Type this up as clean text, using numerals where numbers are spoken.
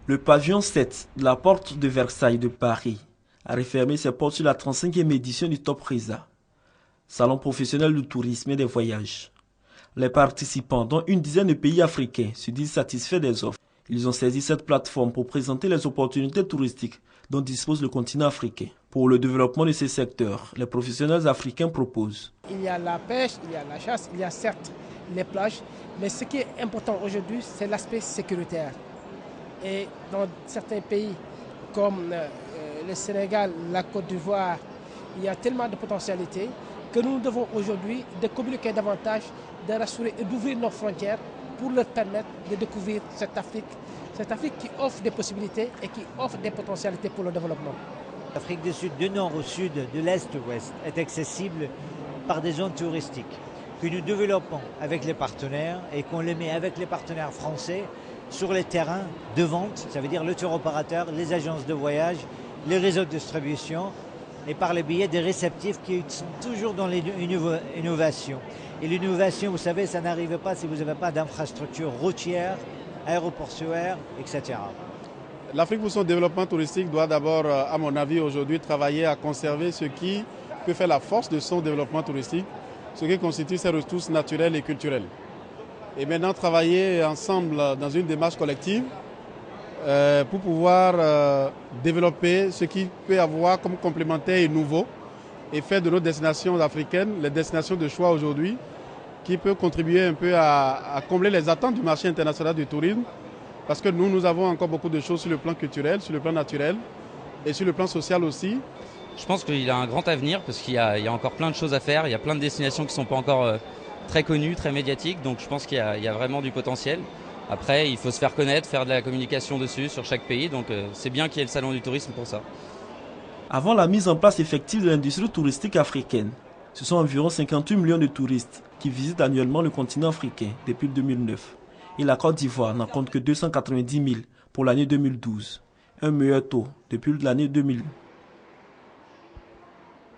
Le pavillon 7 de la porte de Versailles de Paris a refermé ses portes sur la 35e édition du Top Reza, salon professionnel du tourisme et des voyages. Les participants, dont une dizaine de pays africains, se disent satisfaits des offres. Ils ont saisi cette plateforme pour présenter les opportunités touristiques dont dispose le continent africain. Pour le développement de ces secteurs, les professionnels africains proposent. Il y a la pêche, il y a la chasse, il y a certes les plages, mais ce qui est important aujourd'hui, c'est l'aspect sécuritaire. Et dans certains pays comme le Sénégal, la Côte d'Ivoire, il y a tellement de potentialités que nous devons aujourd'hui de communiquer davantage, de rassurer et d'ouvrir nos frontières pour leur permettre de découvrir cette Afrique qui offre des possibilités et qui offre des potentialités pour le développement. L'Afrique du Sud, du nord au sud, de l'est au ouest, est accessible par des zones touristiques que nous développons avec les partenaires et qu'on les met avec les partenaires français sur les terrains de vente, ça veut dire le tour opérateur, les agences de voyage, les réseaux de distribution et par le biais des réceptifs qui sont toujours dans l'innovation. Et l'innovation, vous savez, ça n'arrive pas si vous n'avez pas d'infrastructures routières, aéroportuaires, etc. L'Afrique pour son développement touristique doit d'abord, à mon avis, aujourd'hui travailler à conserver ce qui peut faire la force de son développement touristique, ce qui constitue ses ressources naturelles et culturelles. Et maintenant travailler ensemble dans une démarche collective pour pouvoir développer ce qui peut avoir comme complémentaire et nouveau et faire de nos destinations africaines les destinations de choix aujourd'hui qui peut contribuer un peu à combler les attentes du marché international du tourisme parce que nous avons encore beaucoup de choses sur le plan culturel, sur le plan naturel et sur le plan social aussi. Je pense qu'il a un grand avenir parce qu'il y a encore plein de choses à faire, il y a plein de destinations qui ne sont pas encore très connues, très médiatiques, donc je pense qu'il y a vraiment du potentiel. Après, il faut se faire connaître, faire de la communication dessus sur chaque pays, donc c'est bien qu'il y ait le salon du tourisme pour ça. Avant la mise en place effective de l'industrie touristique africaine, ce sont environ 58 millions de touristes qui visitent annuellement le continent africain depuis 2009. Et la Côte d'Ivoire n'en compte que 290 000 pour l'année 2012, un meilleur taux depuis l'année 2000.